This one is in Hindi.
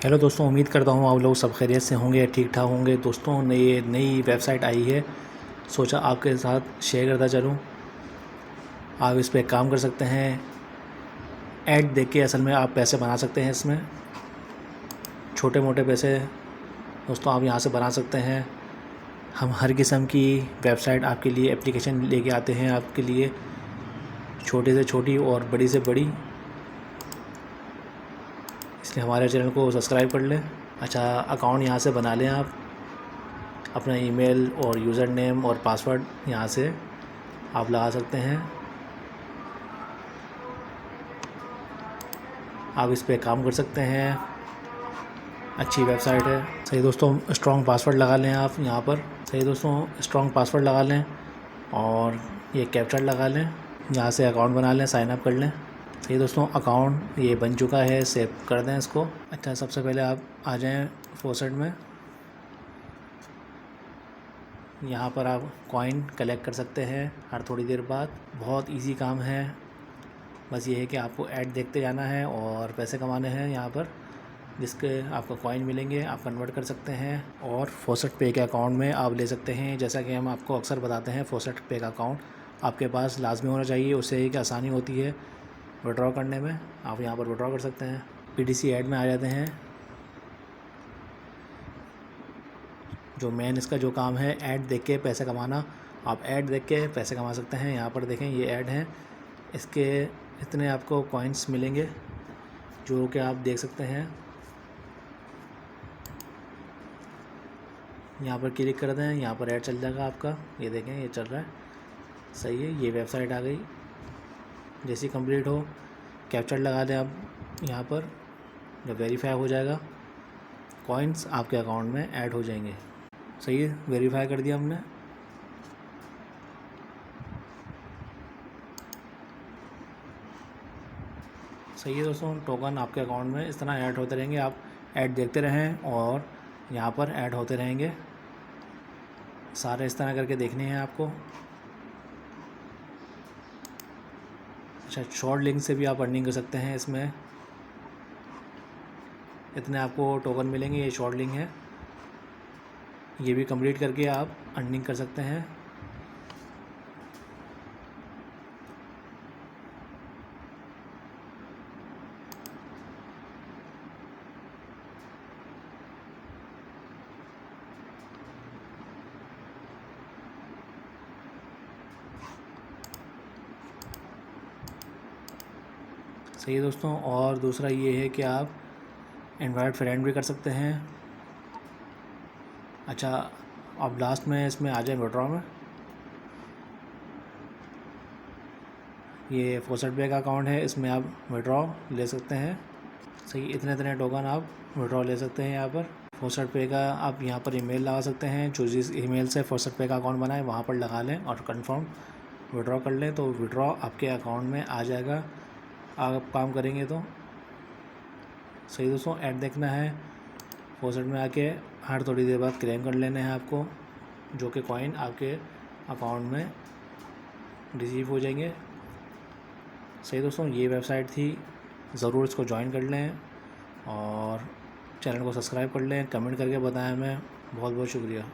हेलो दोस्तों, उम्मीद करता हूँ आप लोग सब खैरियत से होंगे, ठीक ठाक होंगे। दोस्तों नई वेबसाइट आई है, सोचा आपके साथ शेयर करता चलूँ। आप इस पे काम कर सकते हैं। ऐड देख के असल में आप पैसे बना सकते हैं। इसमें छोटे मोटे पैसे दोस्तों आप यहाँ से बना सकते हैं। हम हर किस्म की वेबसाइट आपके लिए एप्लीकेशन लेके आते हैं, आपके लिए छोटी से छोटी और बड़ी से बड़ी। इसलिए हमारे चैनल को सब्सक्राइब कर लें। अच्छा, अकाउंट यहाँ से बना लें। आप अपना ईमेल और यूज़र नेम और पासवर्ड यहाँ से आप लगा सकते हैं। आप इस पे काम कर सकते हैं। अच्छी वेबसाइट है। सही दोस्तों, स्ट्रॉन्ग पासवर्ड लगा लें आप यहाँ पर। सही दोस्तों, स्ट्रॉन्ग पासवर्ड लगा लें और ये कैप्चर लगा लें। यहाँ से अकाउंट बना लें, साइन अप कर लें। सही दोस्तों, अकाउंट ये बन चुका है, सेव कर दें इसको। अच्छा, सबसे पहले आप आ जाएं फोसेट में। यहाँ पर आप कॉइन कलेक्ट कर सकते हैं हर थोड़ी देर बाद। बहुत इजी काम है। बस ये है कि आपको ऐड देखते जाना है और पैसे कमाने हैं। यहाँ पर जिसके आपको कॉइन मिलेंगे आप कन्वर्ट कर सकते हैं और फोसेट पे के अकाउंट में आप ले सकते हैं। जैसा कि हम आपको अक्सर बताते हैं, फोसेट पे का अकाउंट आपके पास लाजमी होना चाहिए। उससे एक आसानी होती है विड्रॉ करने में। आप यहाँ पर विड्रॉ कर सकते हैं। पीडीसी ऐड में आ जाते हैं। जो मेन इसका जो काम है, ऐड देख के पैसे कमाना। आप ऐड देख के पैसे कमा सकते हैं। यहाँ पर देखें, ये ऐड हैं, इसके इतने आपको कॉइन्स मिलेंगे जो कि आप देख सकते हैं। यहाँ पर क्लिक कर दें, यहाँ पर ऐड चल जाएगा आपका। ये देखें, ये चल रहा है। सही है, ये वेबसाइट आ गई। जैसे कंप्लीट हो, कैप्चर लगा दें आप यहाँ पर। जब वेरीफाई हो जाएगा, कॉइन्स आपके अकाउंट में ऐड हो जाएंगे। सही है, वेरीफाई कर दिया हमने। सही है दोस्तों, टोकन आपके अकाउंट में इस तरह ऐड होते रहेंगे। आप ऐड देखते रहें और यहाँ पर ऐड होते रहेंगे। सारे इस तरह करके देखने हैं आपको। अच्छा, शॉर्ट लिंक से भी आप अर्निंग कर सकते हैं। इसमें इतने आपको टोकन मिलेंगे। ये शॉर्ट लिंक है, ये भी कंप्लीट करके आप अर्निंग कर सकते हैं। सही है दोस्तों, और दूसरा ये है कि आप इनवाइट फ्रेंड भी कर सकते हैं। अच्छा, अब लास्ट में इसमें आ जाए विड्रॉ में। ये फोसेट पे का अकाउंट है, इसमें आप विड्रॉ ले सकते हैं। सही, इतने इतने टोकन आप विड्रॉ ले सकते हैं। यहाँ पर फोसेट पे का आप यहाँ पर ईमेल लगा सकते हैं। जो जिस ईमेल से फोसेट पे का अकाउंट बनाए वहाँ पर लगा लें और कंफर्म विड्रॉ कर लें, तो विड्रॉ आपके अकाउंट में आ जाएगा। आप काम करेंगे तो। सही दोस्तों, ऐड देखना है, फोसेट में आके हर थोड़ी देर बाद क्लेम कर लेने हैं आपको, जो कि कॉइन आपके अकाउंट में रिसीव हो जाएंगे। सही दोस्तों, ये वेबसाइट थी, ज़रूर इसको ज्वाइन कर लें और चैनल को सब्सक्राइब कर लें। कमेंट करके बताएं हमें। बहुत बहुत शुक्रिया।